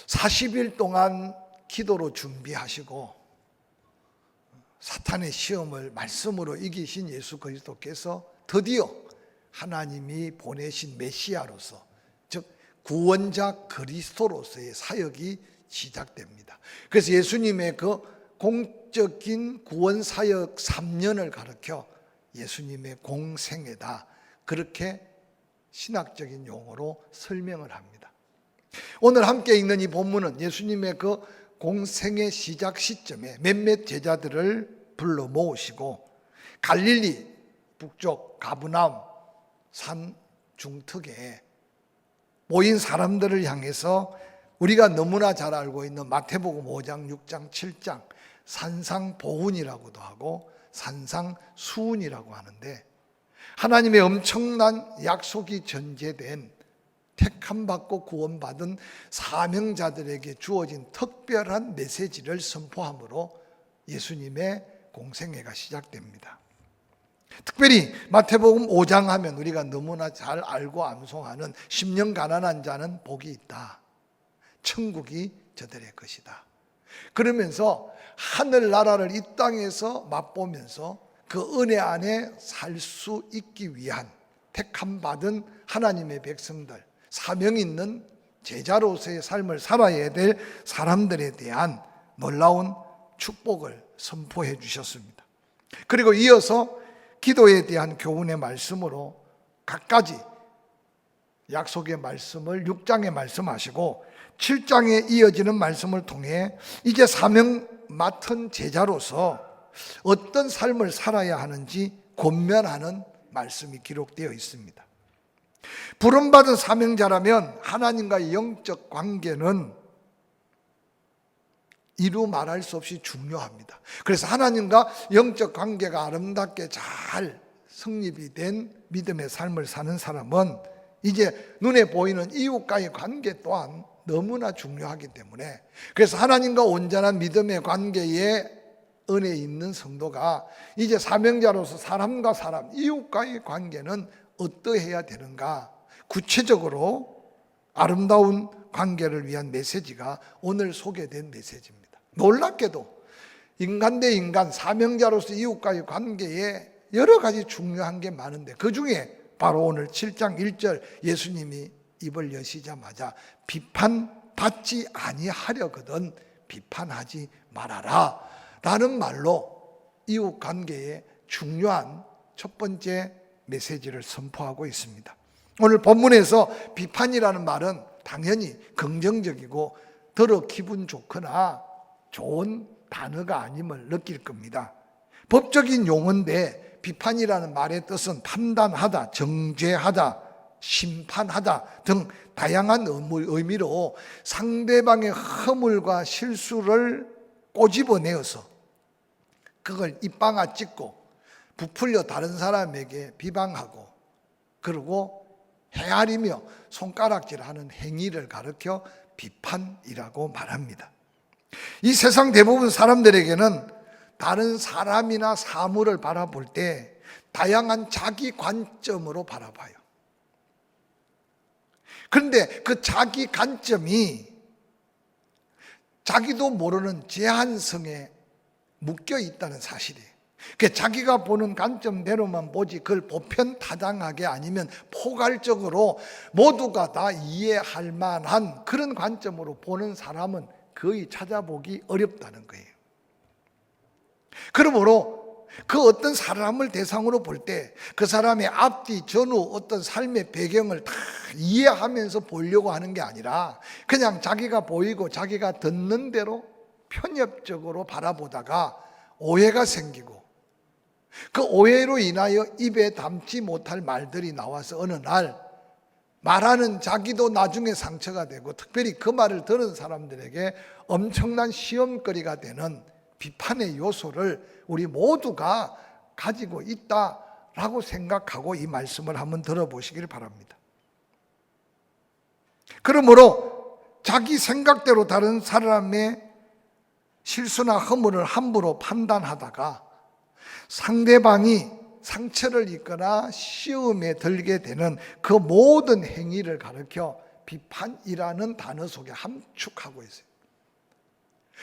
40일 동안 기도로 준비하시고 사탄의 시험을 말씀으로 이기신 예수 그리스도께서 드디어 하나님이 보내신 메시아로서, 즉 구원자 그리스도로서의 사역이 시작됩니다. 그래서 예수님의 그 공적인 구원 사역 3년을 가르쳐 예수님의 공생애다, 그렇게 신학적인 용어로 설명을 합니다. 오늘 함께 읽는 이 본문은 예수님의 그 공생의 시작 시점에 몇몇 제자들을 불러 모으시고 갈릴리 북쪽 가브나움 산 중턱에 모인 사람들을 향해서 우리가 너무나 잘 알고 있는 마태복음 5장, 6장, 7장 산상보훈이라고도 하고 산상수훈이라고 하는데, 하나님의 엄청난 약속이 전제된 택함받고 구원받은 사명자들에게 주어진 특별한 메시지를 선포함으로 예수님의 공생애가 시작됩니다. 특별히 마태복음 5장 하면 우리가 너무나 잘 알고 암송하는 심령 가난한 자는 복이 있다, 천국이 저들의 것이다. 그러면서 하늘나라를 이 땅에서 맛보면서 그 은혜 안에 살 수 있기 위한 택함받은 하나님의 백성들, 사명 있는 제자로서의 삶을 살아야 될 사람들에 대한 놀라운 축복을 선포해 주셨습니다. 그리고 이어서 기도에 대한 교훈의 말씀으로 갖가지 약속의 말씀을 6장에 말씀하시고 7장에 이어지는 말씀을 통해 이제 사명 맡은 제자로서 어떤 삶을 살아야 하는지 권면하는 말씀이 기록되어 있습니다. 부름받은 사명자라면 하나님과의 영적 관계는 이루 말할 수 없이 중요합니다. 그래서 하나님과 영적 관계가 아름답게 잘 성립이 된 믿음의 삶을 사는 사람은 이제 눈에 보이는 이웃과의 관계 또한 너무나 중요하기 때문에, 그래서 하나님과 온전한 믿음의 관계에 은혜 있는 성도가 이제 사명자로서 사람과 사람, 이웃과의 관계는 어떠해야 되는가, 구체적으로 아름다운 관계를 위한 메시지가 오늘 소개된 메시지입니다. 놀랍게도 인간 대 인간, 사명자로서 이웃과의 관계에 여러 가지 중요한 게 많은데 그 중에 바로 오늘 7장 1절 예수님이 입을 여시자마자 비판받지 아니하려거든 비판하지 말아라 라는 말로 이웃 관계의 중요한 첫 번째 메시지를 선포하고 있습니다. 오늘 본문에서 비판이라는 말은 당연히 긍정적이고 들어 기분 좋거나 좋은 단어가 아님을 느낄 겁니다. 법적인 용어인데 비판이라는 말의 뜻은 판단하다, 정죄하다, 심판하다 등 다양한 의미로 상대방의 허물과 실수를 꼬집어내어서 그걸 입방아 찍고 부풀려 다른 사람에게 비방하고 그리고 헤아리며 손가락질하는 행위를 가르쳐 비판이라고 말합니다. 이 세상 대부분 사람들에게는 다른 사람이나 사물을 바라볼 때 다양한 자기 관점으로 바라봐요. 그런데 그 자기 관점이 자기도 모르는 제한성에 묶여 있다는 사실이에요. 자기가 보는 관점대로만 보지 그걸 보편타당하게 아니면 포괄적으로 모두가 다 이해할 만한 그런 관점으로 보는 사람은 거의 찾아보기 어렵다는 거예요. 그러므로 그 어떤 사람을 대상으로 볼 때 그 사람의 앞뒤 전후 어떤 삶의 배경을 다 이해하면서 보려고 하는 게 아니라 그냥 자기가 보이고 자기가 듣는 대로 편협적으로 바라보다가 오해가 생기고 그 오해로 인하여 입에 담지 못할 말들이 나와서 어느 날 말하는 자기도 나중에 상처가 되고 특별히 그 말을 들은 사람들에게 엄청난 시험거리가 되는 비판의 요소를 우리 모두가 가지고 있다라고 생각하고 이 말씀을 한번 들어보시길 바랍니다. 그러므로 자기 생각대로 다른 사람의 실수나 허물을 함부로 판단하다가 상대방이 상처를 입거나 시험에 들게 되는 그 모든 행위를 가르쳐 비판이라는 단어 속에 함축하고 있어요.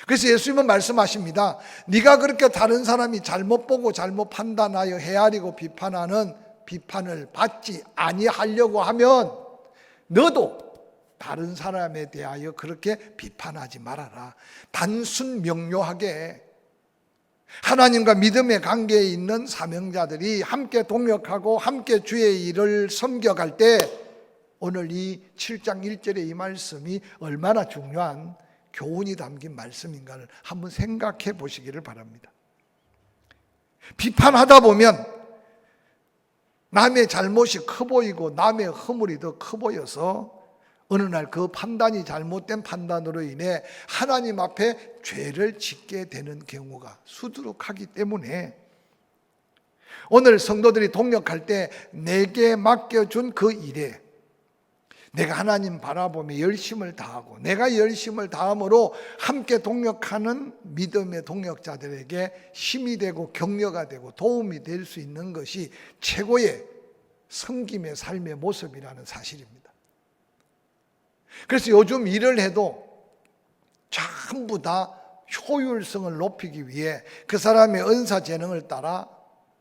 그래서 예수님은 말씀하십니다. 네가 그렇게 다른 사람이 잘못 보고 잘못 판단하여 헤아리고 비판하는 비판을 받지 아니하려고 하면 너도 다른 사람에 대하여 그렇게 비판하지 말아라. 단순 명료하게 하나님과 믿음의 관계에 있는 사명자들이 함께 동역하고 함께 주의 일을 섬겨갈 때 오늘 이 7장 1절의 이 말씀이 얼마나 중요한 교훈이 담긴 말씀인가를 한번 생각해 보시기를 바랍니다. 비판하다 보면 남의 잘못이 커 보이고 남의 허물이 더 커 보여서 어느 날 그 판단이 잘못된 판단으로 인해 하나님 앞에 죄를 짓게 되는 경우가 수두룩하기 때문에 오늘 성도들이 동역할 때 내게 맡겨준 그 일에 내가 하나님 바라보며 열심을 다하고 내가 열심을 다함으로 함께 동역하는 믿음의 동역자들에게 힘이 되고 격려가 되고 도움이 될 수 있는 것이 최고의 섬김의 삶의 모습이라는 사실입니다. 그래서 요즘 일을 해도 전부 다 효율성을 높이기 위해 그 사람의 은사 재능을 따라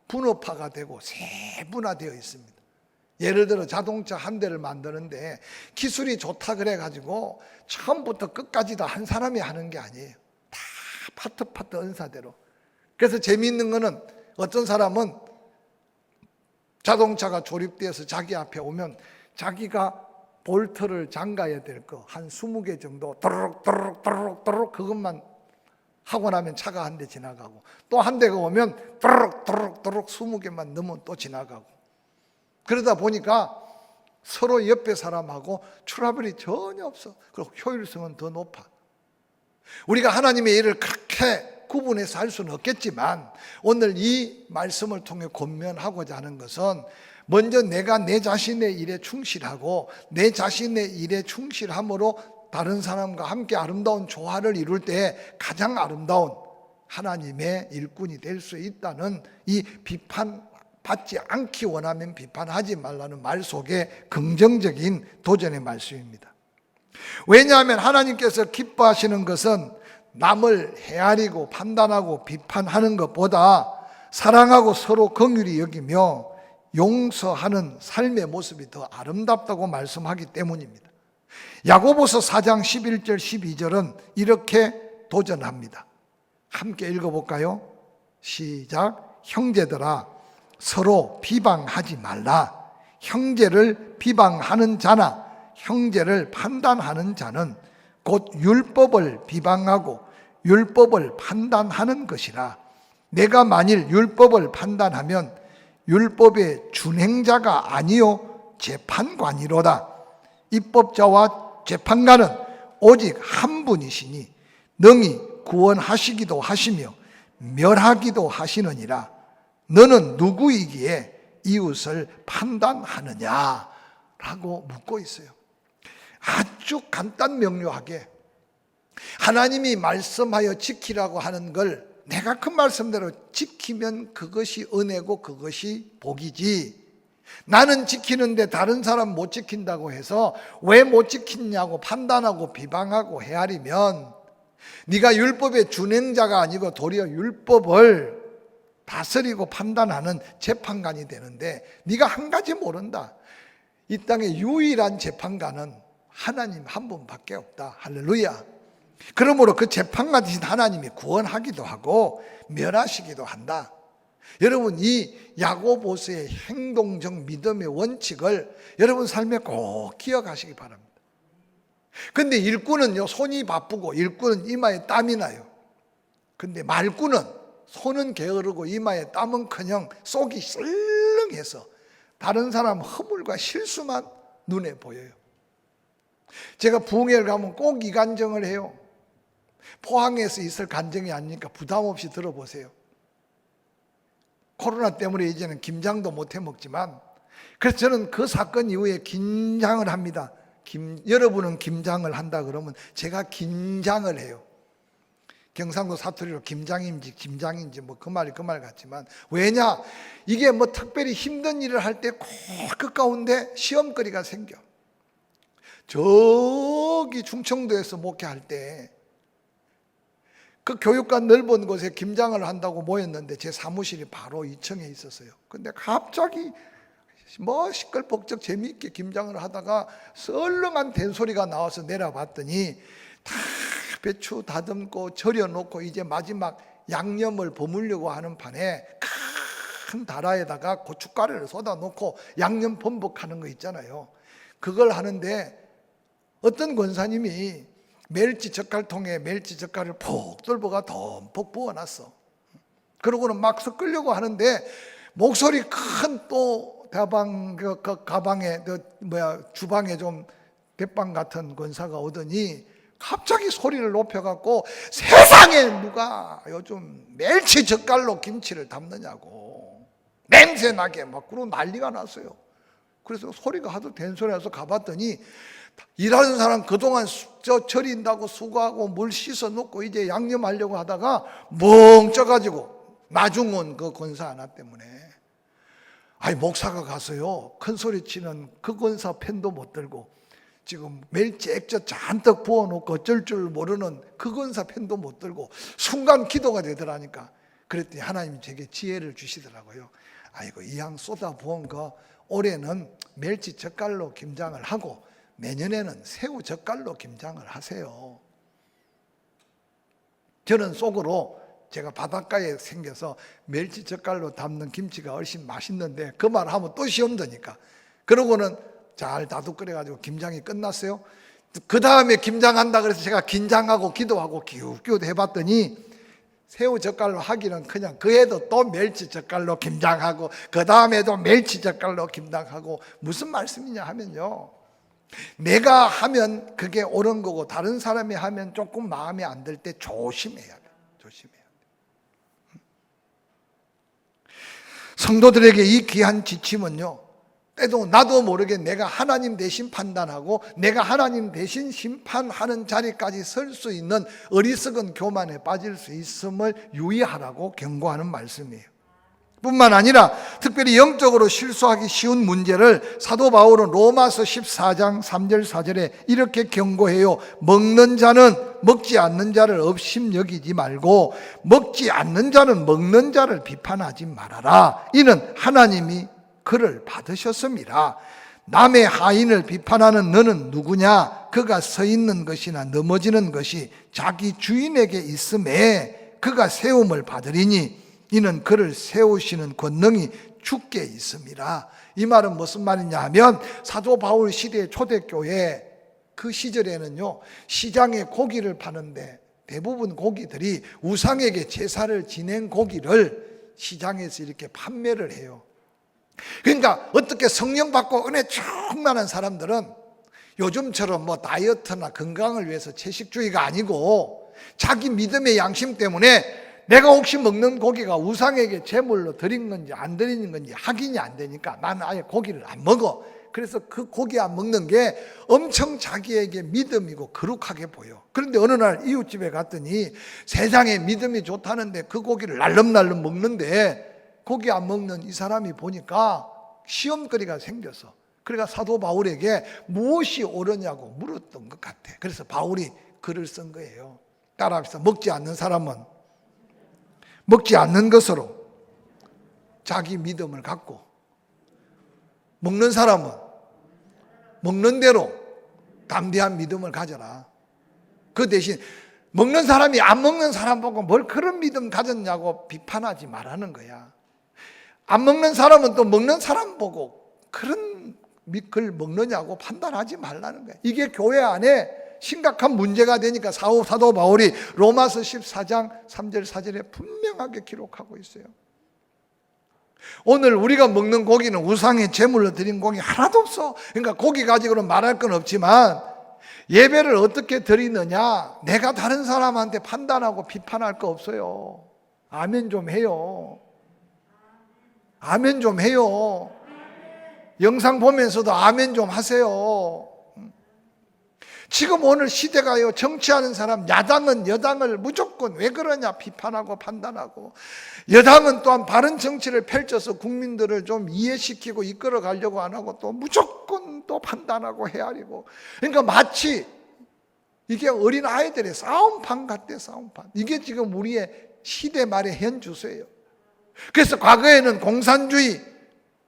분업화가 되고 세분화되어 있습니다. 예를 들어 자동차 한 대를 만드는데 기술이 좋다 그래가지고 처음부터 끝까지 다 한 사람이 하는 게 아니에요. 다 파트 은사대로. 그래서 재미있는 거는 어떤 사람은 자동차가 조립되어서 자기 앞에 오면 자기가 볼트를 잠가야 될 거 한 20개 정도 또르륵 그것만 하고 나면 차가 한 대 지나가고 또 한 대가 오면 또르륵 20개만 넣으면 또 지나가고 그러다 보니까 서로 옆에 사람하고 트러블이 전혀 없어. 그리고 효율성은 더 높아. 우리가 하나님의 일을 그렇게 구분해서 할 수는 없겠지만 오늘 이 말씀을 통해 권면하고자 하는 것은 먼저 내가 내 자신의 일에 충실하고 내 자신의 일에 충실함으로 다른 사람과 함께 아름다운 조화를 이룰 때 가장 아름다운 하나님의 일꾼이 될 수 있다는 이 비판 받지 않기 원하면 비판하지 말라는 말 속에 긍정적인 도전의 말씀입니다. 왜냐하면 하나님께서 기뻐하시는 것은 남을 헤아리고 판단하고 비판하는 것보다 사랑하고 서로 긍휼히 여기며 용서하는 삶의 모습이 더 아름답다고 말씀하기 때문입니다. 야고보서 4장 11절 12절은 이렇게 도전합니다. 함께 읽어볼까요? 시작. 형제들아 서로 비방하지 말라. 형제를 비방하는 자나 형제를 판단하는 자는 곧 율법을 비방하고 율법을 판단하는 것이라. 내가 만일 율법을 판단하면 율법의 준행자가 아니요 재판관이로다. 입법자와 재판관은 오직 한 분이시니 능히 구원하시기도 하시며 멸하기도 하시느니라. 너는 누구이기에 이웃을 판단하느냐? 라고 묻고 있어요. 아주 간단 명료하게 하나님이 말씀하여 지키라고 하는 걸 내가 그 말씀대로 지키면 그것이 은혜고 그것이 복이지, 나는 지키는데 다른 사람 못 지킨다고 해서 왜 못 지키냐고 판단하고 비방하고 헤아리면 네가 율법의 준행자가 아니고 도리어 율법을 다스리고 판단하는 재판관이 되는데 네가 한 가지 모른다. 이 땅의 유일한 재판관은 하나님 한 분밖에 없다. 할렐루야. 그러므로 그 재판관이신 하나님이 구원하기도 하고 멸하시기도 한다. 여러분 이 야고보서의 행동적 믿음의 원칙을 여러분 삶에 꼭 기억하시기 바랍니다. 근데 일꾼은요 손이 바쁘고 일꾼은 이마에 땀이 나요. 근데 말꾼은 손은 게으르고 이마에 땀은커녕 속이 썰렁해서 다른 사람 허물과 실수만 눈에 보여요. 제가 부흥회를 가면 꼭 이 간증을 해요. 포항에서 있을 간증이 아니니까 부담 없이 들어보세요. 코로나 때문에 이제는 김장도 못 해 먹지만 그래서 저는 그 사건 이후에 긴장을 합니다. 여러분은 김장을 한다 그러면 제가 긴장을 해요. 경상도 사투리로 김장인지 김장인지 뭐 그 말이 그 말 같지만 왜냐? 이게 뭐 특별히 힘든 일을 할 때 꼭 그 가운데 시험거리가 생겨. 저기 충청도에서 목회할 때 그 교육관 넓은 곳에 김장을 한다고 모였는데 제 사무실이 바로 2층에 있었어요. 근데 갑자기 뭐 시끌벅적 재미있게 김장을 하다가 썰렁한 된소리가 나와서 내려봤더니 다 배추 다듬고 절여놓고 이제 마지막 양념을 버무려고 하는 판에 큰 다라에다가 고춧가루를 쏟아놓고 양념 범벅하는 거 있잖아요. 그걸 하는데 어떤 권사님이 멸치 젓갈통에 멸치 젓갈을 푹 덜어가 덤뿍 부어놨어. 그러고는 막 섞으려고 하는데 목소리 큰 또 가방 그 가방에 주방에 좀 백방 같은 권사가 오더니 갑자기 소리를 높여갖고 세상에 누가 요즘 멸치 젓갈로 김치를 담느냐고 냄새 나게 막 그러고 난리가 났어요. 그래서 소리가 하도 된소리 나서 가봤더니 일하는 사람 그동안 절인다고 수고하고 물 씻어 놓고 이제 양념하려고 하다가 멍 쪄가지고 나중은 그 권사 하나 때문에 목사가 가서요 큰 소리 치는 그 권사 펜도 못 들고 지금 멸치 액젓 잔뜩 부어놓고 어쩔 줄 모르는 그 권사 펜도 못 들고 순간 기도가 되더라니까. 그랬더니 하나님이 제게 지혜를 주시더라고요. 아이고 이 양 쏟아 부은 거 올해는 멸치 젓갈로 김장을 하고 내년에는 새우 젓갈로 김장을 하세요. 저는 속으로 제가 바닷가에 생겨서 멸치 젓갈로 담는 김치가 훨씬 맛있는데 그 말 하면 또 시험 드니까 그러고는 잘 다독거려가지고 김장이 끝났어요. 그 다음에 김장한다 그래서 제가 긴장하고 기도하고 기웃기웃 해봤더니 새우 젓갈로 하기는 그냥 그 해도 또 멸치 젓갈로 김장하고 그 다음에도 멸치 젓갈로 김장하고 무슨 말씀이냐 하면요, 내가 하면 그게 옳은 거고 다른 사람이 하면 조금 마음에 안 들 때 조심해야 돼. 조심해야 돼. 성도들에게 이 귀한 지침은요, 때도 나도 모르게 내가 하나님 대신 판단하고 내가 하나님 대신 심판하는 자리까지 설 수 있는 어리석은 교만에 빠질 수 있음을 유의하라고 경고하는 말씀이에요. 뿐만 아니라 특별히 영적으로 실수하기 쉬운 문제를 사도 바울은 로마서 14장 3절 4절에 이렇게 경고해요. 먹는 자는 먹지 않는 자를 업심 여기지 말고 먹지 않는 자는 먹는 자를 비판하지 말아라. 이는 하나님이 그를 받으셨습니다. 남의 하인을 비판하는 너는 누구냐? 그가 서 있는 것이나 넘어지는 것이 자기 주인에게 있음에 그가 세움을 받으리니 이는 그를 세우시는 권능이 주께 있습니다. 이 말은 무슨 말이냐 하면 사도 바울 시대의 초대교회 그 시절에는요, 시장에 고기를 파는데 대부분 고기들이 우상에게 제사를 지낸 고기를 시장에서 이렇게 판매를 해요. 그러니까 어떻게 성령 받고 은혜 충만한 사람들은 요즘처럼 뭐 다이어트나 건강을 위해서 채식주의가 아니고 자기 믿음의 양심 때문에 내가 혹시 먹는 고기가 우상에게 제물로 드린 건지 안 드리는 건지 확인이 안 되니까 나는 아예 고기를 안 먹어. 그래서 그 고기 안 먹는 게 엄청 자기에게 믿음이고 거룩하게 보여. 그런데 어느 날 이웃집에 갔더니 세상에 믿음이 좋다는데 그 고기를 날름날름 먹는데 고기 안 먹는 이 사람이 보니까 시험거리가 생겨서 그러니까 사도 바울에게 무엇이 옳으냐고 물었던 것 같아. 그래서 바울이 글을 쓴 거예요. 따라합시다. 먹지 않는 사람은 먹지 않는 것으로 자기 믿음을 갖고 먹는 사람은 먹는 대로 담대한 믿음을 가져라. 그 대신 먹는 사람이 안 먹는 사람 보고 뭘 그런 믿음 가졌냐고 비판하지 말라는 거야. 안 먹는 사람은 또 먹는 사람 보고 그런 걸 먹느냐고 판단하지 말라는 거야. 이게 교회 안에 심각한 문제가 되니까 사도 바울이 로마서 14장 3절 4절에 분명하게 기록하고 있어요. 오늘 우리가 먹는 고기는 우상의 제물로 드린 고기 하나도 없어. 그러니까 고기 가지고는 말할 건 없지만 예배를 어떻게 드리느냐 내가 다른 사람한테 판단하고 비판할 거 없어요. 아멘 좀 해요. 아멘 좀 해요. 영상 보면서도 아멘 좀 하세요. 지금 오늘 시대가요, 정치하는 사람, 야당은 여당을 무조건 왜 그러냐 비판하고 판단하고, 여당은 또한 바른 정치를 펼쳐서 국민들을 좀 이해시키고 이끌어 가려고 안 하고 또 무조건 또 판단하고 헤아리고, 그러니까 마치 이게 어린 아이들의 싸움판 같대. 싸움판. 이게 지금 우리의 시대 말의 현 주소예요. 그래서 과거에는 공산주의,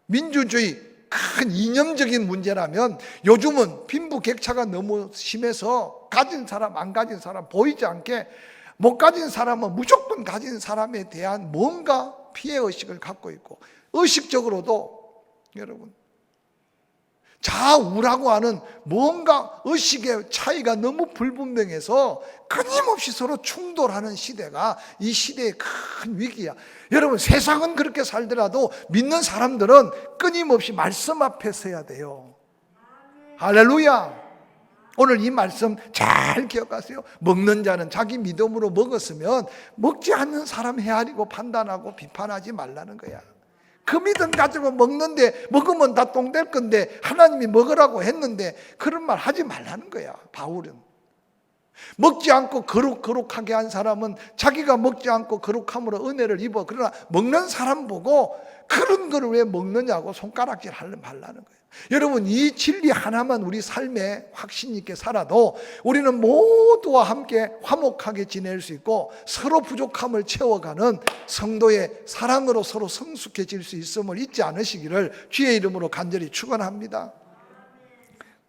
민주주의 큰 이념적인 문제라면 요즘은 빈부격차가 너무 심해서 가진 사람 안 가진 사람 보이지 않게, 못 가진 사람은 무조건 가진 사람에 대한 뭔가 피해의식을 갖고 있고, 의식적으로도 여러분 좌우라고 하는 뭔가 의식의 차이가 너무 불분명해서 끊임없이 서로 충돌하는 시대가 이 시대의 큰 위기야. 여러분, 세상은 그렇게 살더라도 믿는 사람들은 끊임없이 말씀 앞에 서야 돼요. 할렐루야. 오늘 이 말씀 잘 기억하세요. 먹는 자는 자기 믿음으로 먹었으면 먹지 않는 사람 헤아리고 판단하고 비판하지 말라는 거야. 그 믿음 가지고 먹는데, 먹으면 다 똥 될 건데 하나님이 먹으라고 했는데 그런 말 하지 말라는 거야. 바울은 먹지 않고 거룩하게 한 사람은 자기가 먹지 않고 거룩함으로 은혜를 입어. 그러나 먹는 사람 보고 그런 거를 왜 먹느냐고 손가락질 말라는 거예요. 여러분, 이 진리 하나만 우리 삶에 확신 있게 살아도 우리는 모두와 함께 화목하게 지낼 수 있고 서로 부족함을 채워가는 성도의 사랑으로 서로 성숙해질 수 있음을 잊지 않으시기를 주의 이름으로 간절히 축원합니다.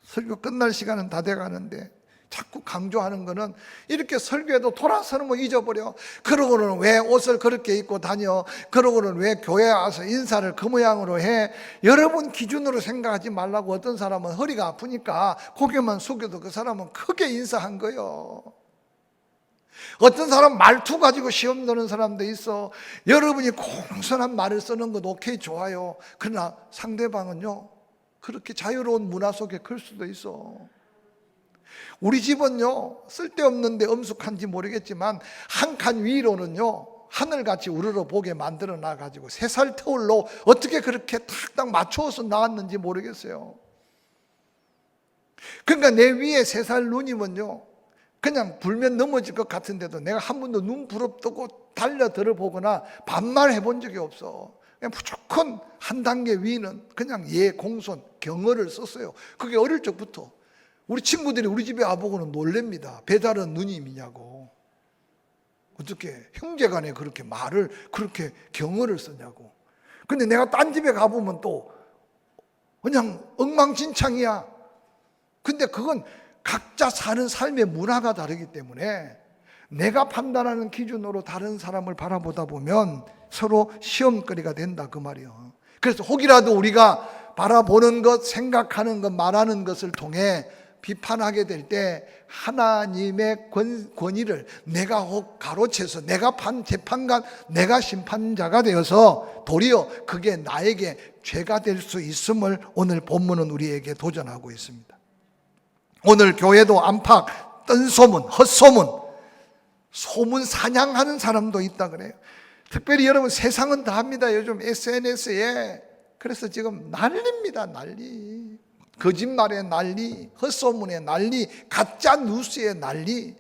설교 끝날 시간은 다 돼가는데 자꾸 강조하는 거는, 이렇게 설교해도 돌아서는 거 잊어버려. 그러고는 왜 옷을 그렇게 입고 다녀? 그러고는 왜 교회에 와서 인사를 그 모양으로 해? 여러분 기준으로 생각하지 말라고. 어떤 사람은 허리가 아프니까 고개만 숙여도 그 사람은 크게 인사한 거요. 어떤 사람 말투 가지고 시험 드는 사람도 있어. 여러분이 공손한 말을 쓰는 건 오케이, 좋아요. 그러나 상대방은요, 그렇게 자유로운 문화 속에 클 수도 있어. 우리 집은요, 쓸데없는데 엄숙한지 모르겠지만 한 칸 위로는요 하늘같이 우러러 보게 만들어 놔가지고 3살 터울로 어떻게 그렇게 탁딱 맞추어서 나왔는지 모르겠어요. 그러니까 내 위에 3살 누님은요, 그냥 불면 넘어질 것 같은데도 내가 한 번도 눈 부릅뜨고 달려들어 보거나 반말해 본 적이 없어. 그냥 무조건 한 단계 위는 그냥 공손, 경어를 썼어요. 그게 어릴 적부터. 우리 친구들이 우리 집에 와보고는 놀랍니다. 배달은 누님이냐고. 어떻게 형제간에 그렇게 말을 그렇게 경어를 쓰냐고. 근데 내가 딴 집에 가보면 또 그냥 엉망진창이야. 근데 그건 각자 사는 삶의 문화가 다르기 때문에 내가 판단하는 기준으로 다른 사람을 바라보다 보면 서로 시험거리가 된다, 그 말이요. 그래서 혹이라도 우리가 바라보는 것, 생각하는 것, 말하는 것을 통해 비판하게 될 때 하나님의 권위를 내가 혹 가로채서 내가 재판관, 내가 심판자가 되어서 도리어 그게 나에게 죄가 될 수 있음을 오늘 본문은 우리에게 도전하고 있습니다. 오늘 교회도 안팎, 뜬소문, 헛소문, 소문 사냥하는 사람도 있다 그래요. 특별히 여러분, 세상은 다 합니다. 요즘 SNS에. 그래서 지금 난리입니다, 난리. 거짓말의 난리, 헛소문의 난리, 가짜 뉴스의 난리.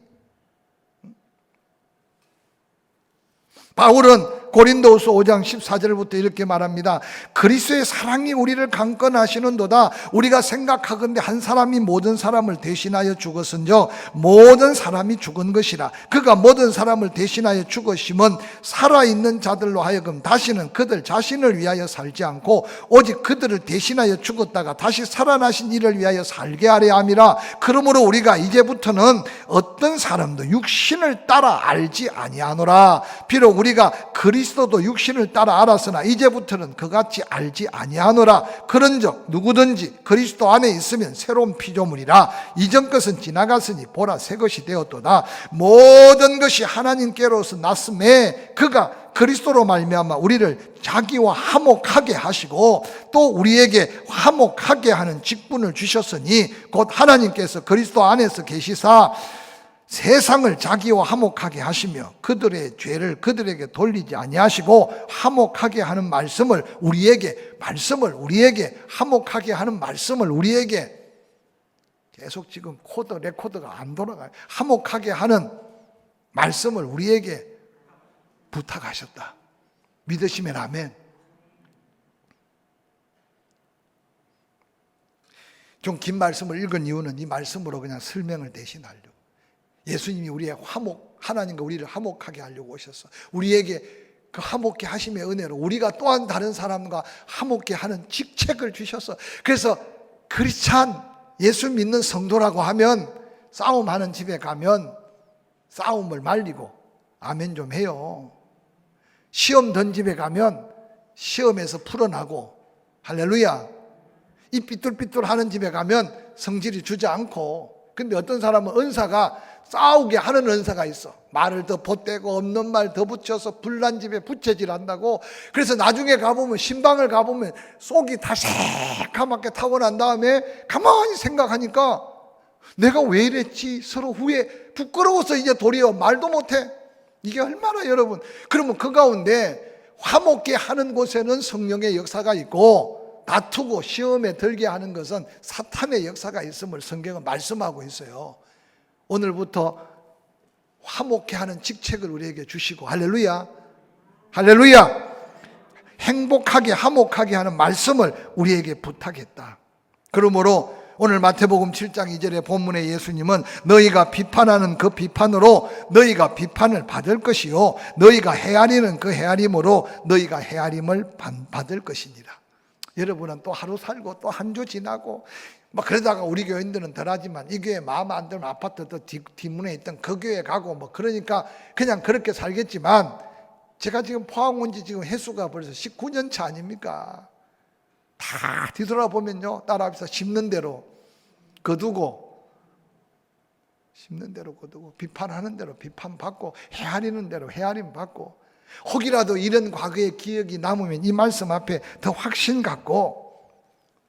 바울은 고린도후서 5장 14절부터 이렇게 말합니다. 그리스도의 사랑이 우리를 강권하시는도다. 우리가 생각하건대 한 사람이 모든 사람을 대신하여 죽었은즉 모든 사람이 죽은 것이라. 그가 모든 사람을 대신하여 죽으심은 살아있는 자들로 하여금 다시는 그들 자신을 위하여 살지 않고 오직 그들을 대신하여 죽었다가 다시 살아나신 이를 위하여 살게 하려 함이라. 그러므로 우리가 이제부터는 어떤 사람도 육신을 따라 알지 아니하노라. 비록 우리가 그리스도도 육신을 따라 알았으나 이제부터는 그같이 알지 아니하노라. 그런즉 누구든지 그리스도 안에 있으면 새로운 피조물이라. 이전 것은 지나갔으니 보라 새 것이 되었도다. 모든 것이 하나님께로서 났음에 그가 그리스도로 말미암아 우리를 자기와 화목하게 하시고 또 우리에게 화목하게 하는 직분을 주셨으니 곧 하나님께서 그리스도 안에서 계시사 세상을 자기와 화목하게 하시며 그들의 죄를 그들에게 돌리지 아니하시고 화목하게 하는 말씀을 우리에게 화목하게 하는 말씀을 우리에게 계속 지금 레코더가 안 돌아가요. 화목하게 하는 말씀을 우리에게 부탁하셨다. 믿으시면 아멘. 좀 긴 말씀을 읽은 이유는 이 말씀으로 그냥 설명을 대신하려고. 예수님이 우리의 하나님과 우리를 화목하게 하려고 오셨어. 우리에게 그 화목케 하심의 은혜로 우리가 또한 다른 사람과 화목케 하는 직책을 주셨어. 그래서 크리스찬, 예수 믿는 성도라고 하면 싸움하는 집에 가면 싸움을 말리고 아멘 좀 해요. 시험 던 집에 가면 시험에서 풀어나고 할렐루야. 이 삐뚤삐뚤하는 집에 가면 성질이 주저앉고. 근데 어떤 사람은 은사가 싸우게 하는 은사가 있어. 말을 더 보태고 없는 말 더 붙여서 불난 집에 부채질한다고. 그래서 나중에 가보면, 신방을 가보면 속이 다 새카맣게 타고 난 다음에 가만히 생각하니까 내가 왜 이랬지? 서로 후에 부끄러워서 이제 도리어 말도 못해. 이게 얼마나 여러분. 그러면 그 가운데 화목게 하는 곳에는 성령의 역사가 있고, 다투고 시험에 들게 하는 것은 사탄의 역사가 있음을 성경은 말씀하고 있어요. 오늘부터 화목케 하는 직책을 우리에게 주시고, 할렐루야, 할렐루야, 행복하게 화목하게 하는 말씀을 우리에게 부탁했다. 그러므로 오늘 마태복음 7장 2절의 본문에 예수님은 너희가 비판하는 그 비판으로 너희가 비판을 받을 것이요 너희가 헤아리는 그 헤아림으로 너희가 헤아림을 받을 것이니라. 여러분은 또 하루 살고 또 한 주 지나고 막 그러다가 우리 교인들은 덜하지만 이 교회 마음 안 들면 아파트 더 뒷문에 있던 그 교회 가고 뭐 그러니까 그냥 그렇게 살겠지만, 제가 지금 포항 온 지 지금 횟수가 벌써 19년 차 아닙니까? 다 뒤돌아보면요, 딸 앞에서 심는 대로 거두고, 심는 대로 거두고, 비판하는 대로 비판받고, 헤아리는 대로 헤아림 받고, 혹이라도 이런 과거의 기억이 남으면 이 말씀 앞에 더 확신 갖고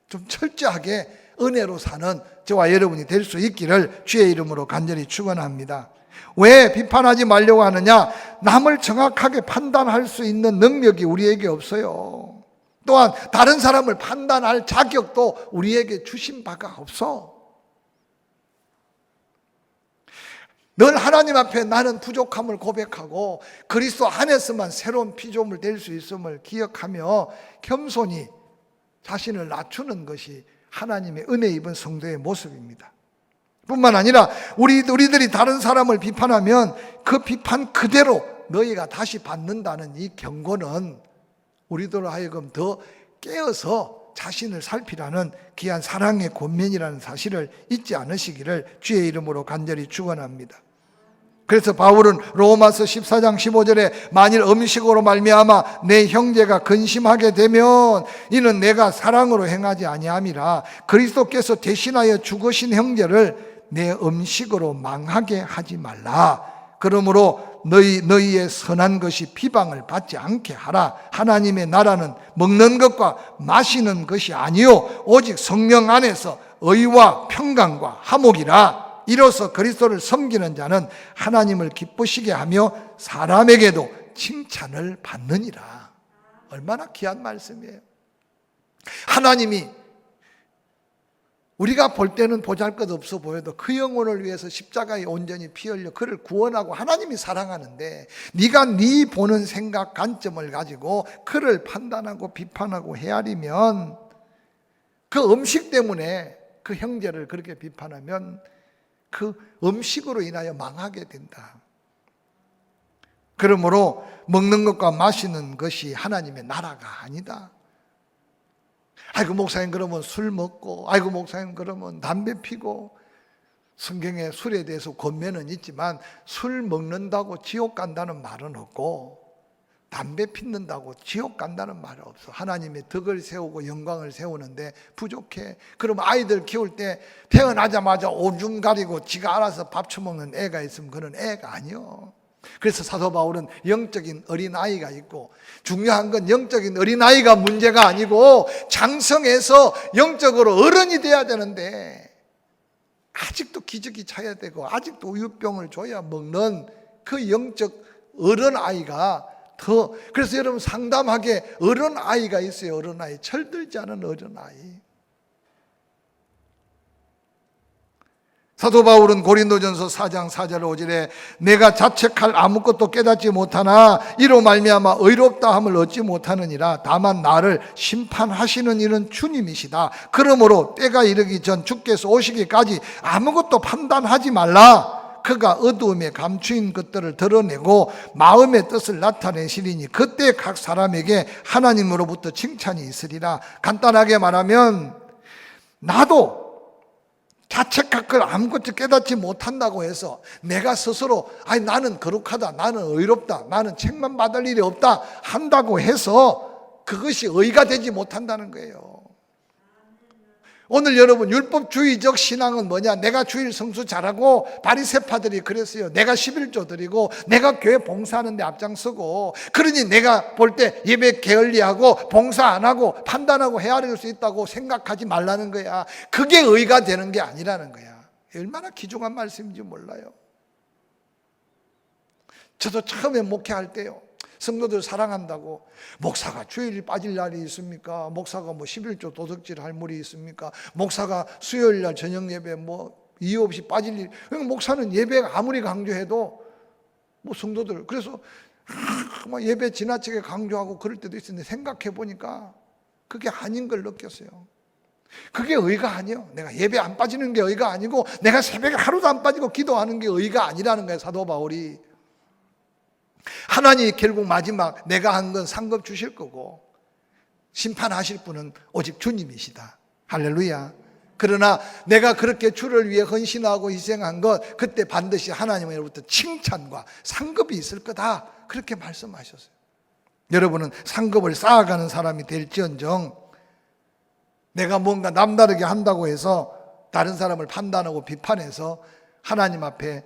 좀 철저하게 은혜로 사는 저와 여러분이 될 수 있기를 주의 이름으로 간절히 축원합니다. 왜 비판하지 말려고 하느냐? 남을 정확하게 판단할 수 있는 능력이 우리에게 없어요. 또한 다른 사람을 판단할 자격도 우리에게 주신 바가 없어. 늘 하나님 앞에 나는 부족함을 고백하고 그리스도 안에서만 새로운 피조물 될 수 있음을 기억하며 겸손히 자신을 낮추는 것이 하나님의 은혜 입은 성도의 모습입니다. 뿐만 아니라 우리들이 다른 사람을 비판하면 그 비판 그대로 너희가 다시 받는다는 이 경고는 우리들 하여금 더 깨어서 자신을 살피라는 귀한 사랑의 권면이라는 사실을 잊지 않으시기를 주의 이름으로 간절히 축원합니다. 그래서 바울은 로마서 14장 15절에 만일 음식으로 말미암아 내 형제가 근심하게 되면 이는 내가 사랑으로 행하지 아니함이라. 그리스도께서 대신하여 죽으신 형제를 내 음식으로 망하게 하지 말라. 그러므로 너희의 선한 것이 비방을 받지 않게 하라. 하나님의 나라는 먹는 것과 마시는 것이 아니요 오직 성령 안에서 의와 평강과 화목이라. 이로써 그리스도를 섬기는 자는 하나님을 기쁘시게 하며 사람에게도 칭찬을 받느니라. 얼마나 귀한 말씀이에요. 하나님이 우리가 볼 때는 보잘것없어 보여도 그 영혼을 위해서 십자가에 온전히 피 흘려 그를 구원하고 하나님이 사랑하는데, 네가 네 보는 생각 관점을 가지고 그를 판단하고 비판하고 헤아리면, 그 음식 때문에 그 형제를 그렇게 비판하면 그 음식으로 인하여 망하게 된다. 그러므로 먹는 것과 마시는 것이 하나님의 나라가 아니다. 아이고 목사님 그러면 술 먹고, 아이고 목사님 그러면 담배 피고, 성경에 술에 대해서 권면은 있지만 술 먹는다고 지옥 간다는 말은 없고, 담배 피는다고 지옥 간다는 말은 없어. 하나님의 덕을 세우고 영광을 세우는데 부족해. 그럼 아이들 키울 때 태어나자마자 오줌 가리고 지가 알아서 밥 처먹는 애가 있으면 그런 애가 아니요. 그래서 사도 바울은 영적인 어린아이가 있고, 중요한 건 영적인 어린아이가 문제가 아니고 장성해서 영적으로 어른이 돼야 되는데, 아직도 기저귀 차야 되고 아직도 우유병을 줘야 먹는 그 영적 어른아이가 더, 그래서 여러분 상담하게 어른아이가 있어요. 어른아이, 철들지 않은 어른아이. 사도 바울은 고린도전서 4장 4절 5절에 내가 자책할 아무것도 깨닫지 못하나 이로 말미암아 의롭다 함을 얻지 못하느니라. 다만 나를 심판하시는 이는 주님이시다. 그러므로 때가 이르기 전 주께서 오시기까지 아무것도 판단하지 말라. 그가 어두움에 감추인 것들을 드러내고 마음의 뜻을 나타내시리니 그때 각 사람에게 하나님으로부터 칭찬이 있으리라. 간단하게 말하면 나도 자책할 걸 아무것도 깨닫지 못한다고 해서 내가 스스로 나는 거룩하다, 나는 의롭다, 나는 책만 받을 일이 없다 한다고 해서 그것이 의가 되지 못한다는 거예요. 오늘 여러분 율법주의적 신앙은 뭐냐? 내가 주일 성수 잘하고 바리새파들이 그랬어요. 내가 11조 드리고 내가 교회 봉사하는 데 앞장서고 그러니 내가 볼 때 예배 게을리하고 봉사 안 하고 판단하고 헤아릴 수 있다고 생각하지 말라는 거야. 그게 의가 되는 게 아니라는 거야. 얼마나 귀중한 말씀인지 몰라요. 저도 처음에 목회할 때요, 성도들 사랑한다고 목사가 주일이 빠질 날이 있습니까? 목사가 11조 도덕질 할 물이 있습니까? 목사가 수요일 날 저녁 예배 이유 없이 빠질 일. 목사는 예배가 아무리 강조해도 성도들 그래서 예배 지나치게 강조하고 그럴 때도 있었는데 생각해 보니까 그게 아닌 걸 느꼈어요. 그게 의가 아니에요. 내가 예배 안 빠지는 게 의가 아니고 내가 새벽에 하루도 안 빠지고 기도하는 게 의가 아니라는 거예요. 사도 바울이. 하나님이 결국 마지막 내가 한 건 상급 주실 거고 심판하실 분은 오직 주님이시다. 할렐루야. 그러나 내가 그렇게 주를 위해 헌신하고 희생한 것 그때 반드시 하나님으로부터 칭찬과 상급이 있을 거다. 그렇게 말씀하셨어요. 여러분은 상급을 쌓아가는 사람이 될지언정 내가 뭔가 남다르게 한다고 해서 다른 사람을 판단하고 비판해서 하나님 앞에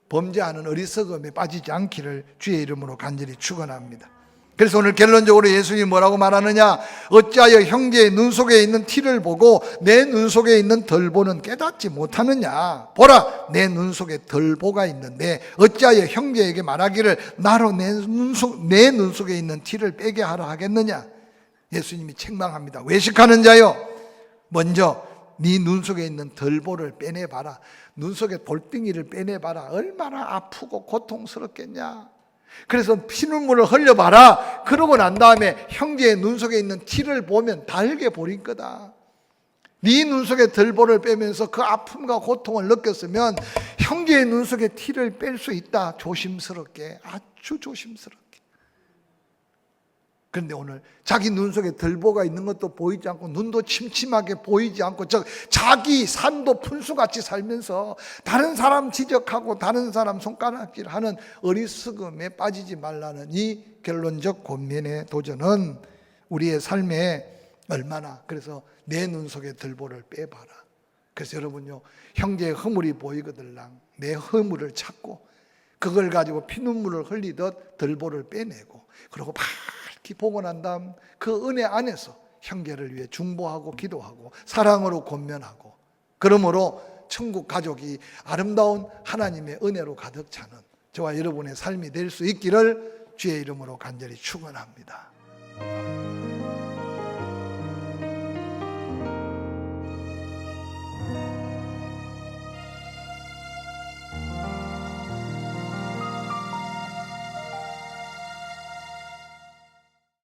범죄하는 어리석음에 빠지지 않기를 주의 이름으로 간절히 축원합니다. 그래서 오늘 결론적으로 예수님이 뭐라고 말하느냐? 어찌하여 형제의 눈 속에 있는 티를 보고 내 눈 속에 있는 덜보는 깨닫지 못하느냐? 보라, 내 눈 속에 덜보가 있는데 어찌하여 형제에게 말하기를 나로 내 눈 속에 있는 티를 빼게 하라 하겠느냐? 예수님이 책망합니다. 외식하는 자여, 먼저 네 눈 속에 있는 덜보를 빼내봐라. 눈 속에 볼빙이를 빼내봐라. 얼마나 아프고 고통스럽겠냐. 그래서 피눈물을 흘려봐라. 그러고 난 다음에 형제의 눈 속에 있는 티를 보면 달게 보일 거다. 네 눈 속에 덜보를 빼면서 그 아픔과 고통을 느꼈으면 형제의 눈 속에 티를 뺄 수 있다. 조심스럽게, 아주 조심스럽게. 그런데 오늘 자기 눈 속에 덜보가 있는 것도 보이지 않고 눈도 침침하게 보이지 않고 자기 삶도 푼수같이 살면서 다른 사람 지적하고 다른 사람 손가락질하는 어리석음에 빠지지 말라는 이 결론적 권면의 도전은 우리의 삶에 얼마나, 그래서 내 눈 속에 덜보를 빼봐라. 그래서 여러분요, 형제의 허물이 보이거들랑 내 허물을 찾고 그걸 가지고 피눈물을 흘리듯 덜보를 빼내고 그리고 밝히 보고 난 다음 그 은혜 안에서 형제를 위해 중보하고 기도하고 사랑으로 권면하고, 그러므로 천국 가족이 아름다운 하나님의 은혜로 가득 차는 저와 여러분의 삶이 될 수 있기를 주의 이름으로 간절히 축원합니다.